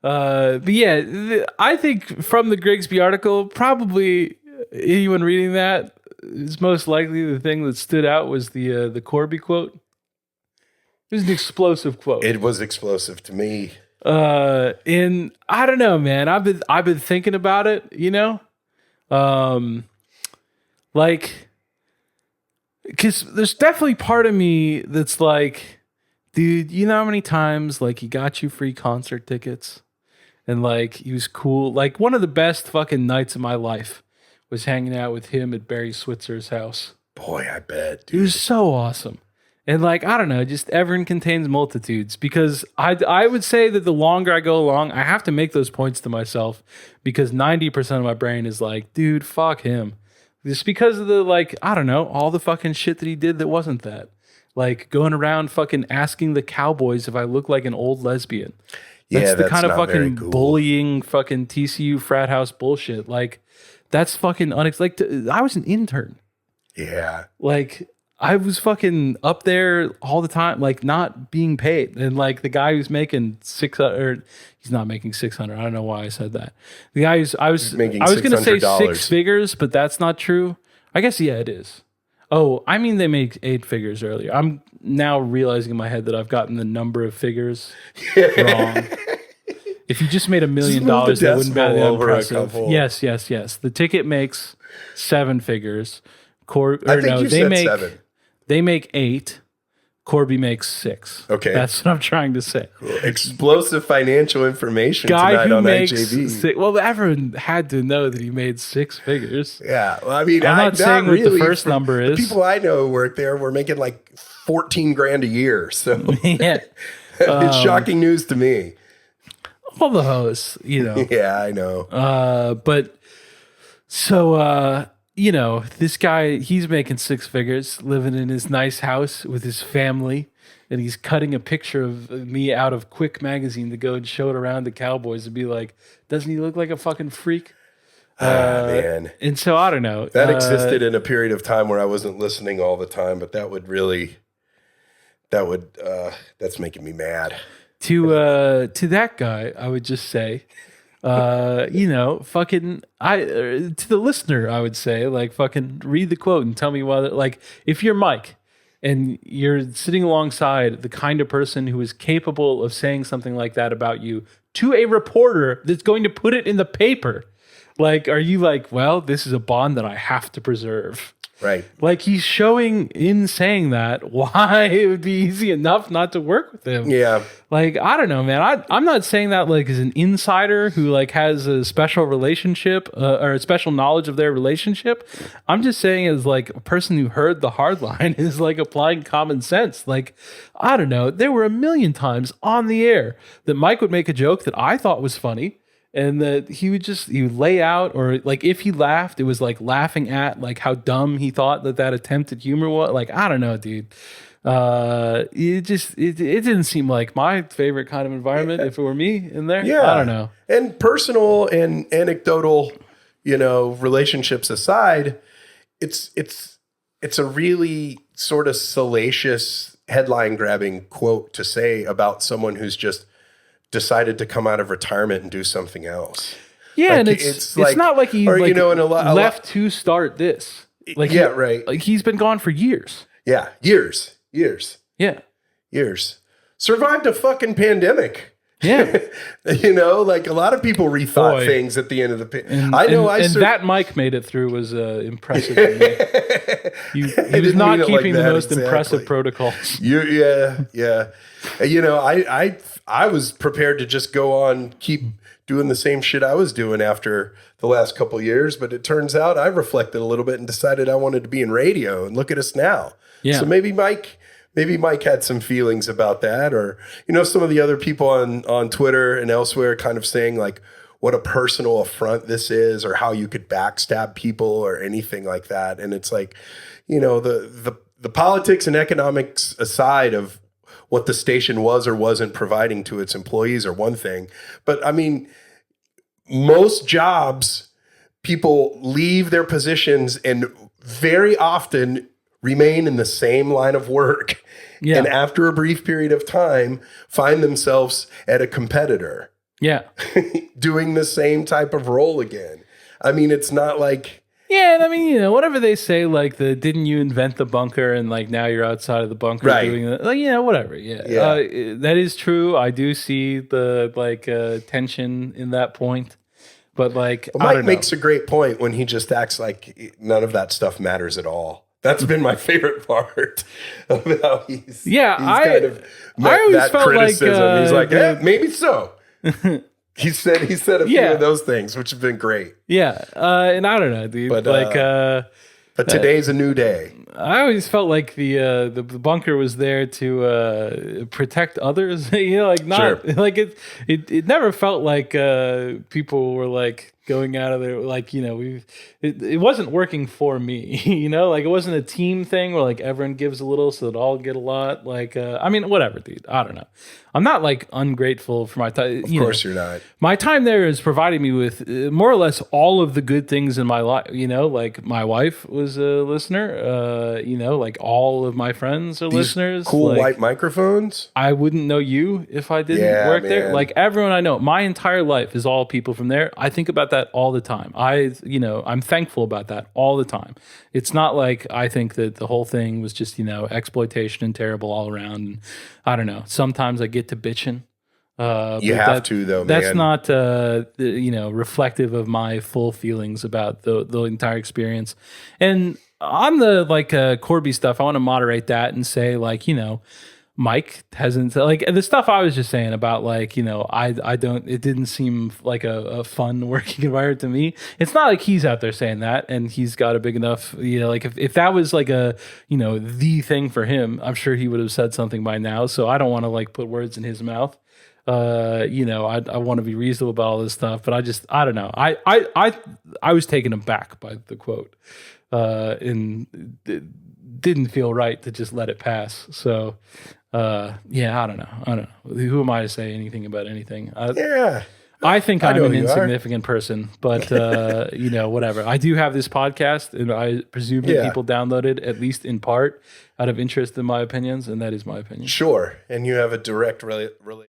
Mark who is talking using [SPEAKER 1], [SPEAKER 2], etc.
[SPEAKER 1] But yeah, I think from the Grigsby article, probably anyone reading that is most likely the thing that stood out was the Corby quote. It was an explosive quote.
[SPEAKER 2] It was explosive to me.
[SPEAKER 1] And I don't know, man. I've been thinking about it, like, because there's definitely part of me that's like, dude, you know how many times like he got you free concert tickets, and like he was cool. Like one of the best fucking nights of my life was hanging out with him at Barry Switzer's house.
[SPEAKER 2] Boy, I bet, dude.
[SPEAKER 1] It was so awesome. And like, I don't know, just everyone contains multitudes, because I would say that the longer I go along, I have to make those points to myself, because 90% of my brain is like, dude, fuck him. Just because of the, like, I don't know, all the fucking shit that he did that wasn't that. Like going around fucking asking the Cowboys if I look like an old lesbian. That's the kind of fucking bullying fucking TCU frat house bullshit. Like that's fucking I was an intern.
[SPEAKER 2] Yeah.
[SPEAKER 1] Like I was fucking up there all the time, like not being paid. And like the guy who's making 600, he's not making 600. I don't know why I said that. The guy who's, I was going to say six figures, but that's not true. I guess, yeah, it is. Oh, I mean, they make 8 figures earlier. I'm now realizing in my head that I've gotten the number of figures wrong. If you just made $1 million, that wouldn't be that impressive. Yes. The ticket makes 7 figures.
[SPEAKER 2] They make 7.
[SPEAKER 1] They make 8. Corby makes 6.
[SPEAKER 2] Okay.
[SPEAKER 1] That's what I'm trying to say.
[SPEAKER 2] Explosive financial information
[SPEAKER 1] guy
[SPEAKER 2] tonight on
[SPEAKER 1] makes
[SPEAKER 2] IJV.
[SPEAKER 1] Well, everyone had to know that he made 6 figures.
[SPEAKER 2] Yeah. Well, I mean,
[SPEAKER 1] I'm not saying
[SPEAKER 2] really,
[SPEAKER 1] what the first number is.
[SPEAKER 2] The people I know who work there were making like 14 grand a year. So
[SPEAKER 1] yeah.
[SPEAKER 2] It's shocking news to me.
[SPEAKER 1] All the hosts,
[SPEAKER 2] Yeah, I know.
[SPEAKER 1] But so, this guy, he's making 6 figures, living in his nice house with his family, and he's cutting a picture of me out of Quick magazine to go and show it around the Cowboys and be like, doesn't he look like a fucking freak?
[SPEAKER 2] Man.
[SPEAKER 1] And so I don't know.
[SPEAKER 2] That existed in a period of time where I wasn't listening all the time, but that's making me mad.
[SPEAKER 1] To that guy, I would just say, to the listener, I would say, like, fucking read the quote and tell me why. Like, if you're Mike and you're sitting alongside the kind of person who is capable of saying something like that about you to a reporter that's going to put it in the paper, like, are you like, well, this is a bond that I have to preserve?
[SPEAKER 2] Right.
[SPEAKER 1] Like he's showing in saying that why it would be easy enough not to work with him.
[SPEAKER 2] Yeah.
[SPEAKER 1] Like, I don't know, man. I'm not saying that like as an insider who like has a special relationship or a special knowledge of their relationship. I'm just saying as like a person who heard the hard line is like applying common sense. Like, I don't know. There were a million times on the air that Mike would make a joke that I thought was funny. And that he would lay out, or like if he laughed, it was like laughing at like how dumb he thought that attempt at humor was. Like, I don't know, dude. It didn't seem like my favorite kind of environment if it were me in there.
[SPEAKER 2] Yeah.
[SPEAKER 1] I don't know.
[SPEAKER 2] And personal and anecdotal, relationships aside, it's a really sort of salacious headline grabbing quote to say about someone who's just decided to come out of retirement and do something else.
[SPEAKER 1] Yeah, like, and it's not like he left to start this. Like,
[SPEAKER 2] right.
[SPEAKER 1] Like he's been gone for years.
[SPEAKER 2] Yeah, years.
[SPEAKER 1] Yeah,
[SPEAKER 2] years. Survived a fucking pandemic.
[SPEAKER 1] Yeah,
[SPEAKER 2] like a lot of people rethought things at the end of the pandemic.
[SPEAKER 1] That Mike made it through was impressive. To me. He was not keeping the most impressive protocols.
[SPEAKER 2] Yeah. I was prepared to just go on, keep doing the same shit I was doing after the last couple of years, but it turns out I reflected a little bit and decided I wanted to be in radio, and look at us now. Yeah. So maybe Mike had some feelings about that, or some of the other people on Twitter and elsewhere kind of saying like what a personal affront this is, or how you could backstab people or anything like that. And it's like, the politics and economics aside of what the station was or wasn't providing to its employees are one thing. But I mean, most jobs, people leave their positions and very often remain in the same line of work. Yeah. And after a brief period of time, find themselves at a competitor.
[SPEAKER 1] Yeah.
[SPEAKER 2] doing the same type of role again. I mean, it's not like,
[SPEAKER 1] Yeah, and I mean, whatever they say, like didn't you invent the bunker, and like now you're outside of the bunker
[SPEAKER 2] Right.
[SPEAKER 1] doing that, like whatever. Yeah, that is true. I do see the tension in that point, but like
[SPEAKER 2] Mike makes a great point when he just acts like none of that stuff matters at all. That's been my favorite part of how he's kind of met
[SPEAKER 1] I always
[SPEAKER 2] that
[SPEAKER 1] felt
[SPEAKER 2] criticism. He's like, maybe so. He said a few of those things, which have been great.
[SPEAKER 1] Yeah, and I don't know, dude.
[SPEAKER 2] But today's a new day.
[SPEAKER 1] I always felt like the bunker was there to protect others. Not
[SPEAKER 2] Sure.
[SPEAKER 1] like it never felt like people were like going out of there like it wasn't working for me. Like it wasn't a team thing where like everyone gives a little so that all get a lot. Like I mean, whatever, dude. I don't know. I'm not like ungrateful for my time.
[SPEAKER 2] Of course you're not.
[SPEAKER 1] My time there is providing me with more or less all of the good things in my life. Like my wife was a listener. Like all of my friends are listeners.
[SPEAKER 2] Cool white microphones.
[SPEAKER 1] I wouldn't know you if I didn't work there. Like everyone I know, my entire life is all people from there. I think about that all the time. I'm thankful about that all the time. It's not like I think that the whole thing was just, exploitation and terrible all around. And I don't know. Sometimes I get to bitching.
[SPEAKER 2] You have to, though,
[SPEAKER 1] that's
[SPEAKER 2] man.
[SPEAKER 1] not, reflective of my full feelings about the entire experience. And on the Corby stuff, I want to moderate that and say Mike hasn't like the stuff I was just saying about I don't, it didn't seem like a fun working environment to me. It's not like he's out there saying that and he's got a big enough, if that was like a, the thing for him, I'm sure he would have said something by now. So I don't want to put words in his mouth. I want to be reasonable about all this stuff, but I don't know. I was taken aback by the quote, and it didn't feel right to just let it pass. So, I don't know. Who am I to say anything about anything? I think I'm an insignificant person, but whatever. I do have this podcast, and I presume that people download it at least in part out of interest in my opinions, and that is my opinion.
[SPEAKER 2] Sure, and you have a direct relation.